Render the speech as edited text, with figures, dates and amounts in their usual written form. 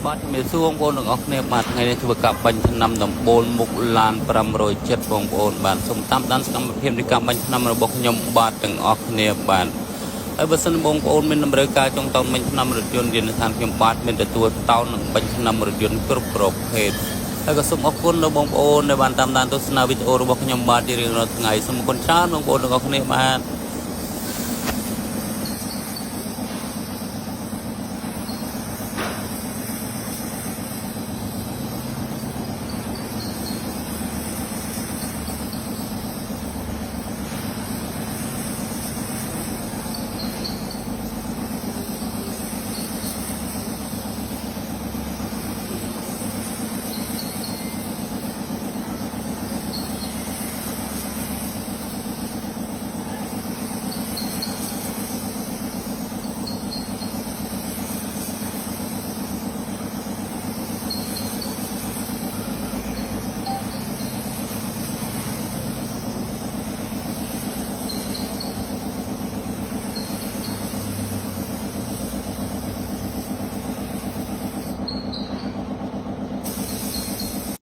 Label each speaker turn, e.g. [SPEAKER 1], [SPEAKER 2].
[SPEAKER 1] បាទជំរាបសួរបងប្អូនទាំងអស់គ្នាបាទថ្ងៃនេះធ្វើការបាញ់ថ្នាំដំបូលមុខឡាន507បងប្អូនបាទសូមតាមដានសកម្មភាពនៃការបាញ់ថ្នាំរបស់ខ្ញុំបាទទាំងអស់គ្នាបាទហើយបើសិនបងប្អូនមានតម្រូវការចង់តោនបាញ់ថ្នាំរថយន្តយានដ្ឋានខ្ញុំបាទមានទទួលតោននិងបាញ់ថ្នាំរថយន្តគ្រប់ប្រភេទហើយក៏សូមអរគុណដល់បងប្អូនដែលបានតាមដានទស្សនាវីដេអូរបស់ខ្ញុំបាទជារៀងរាល់ថ្ងៃសូមអរគុណច្រើនបងប្អូនទាំងអស់គ្នាបាទ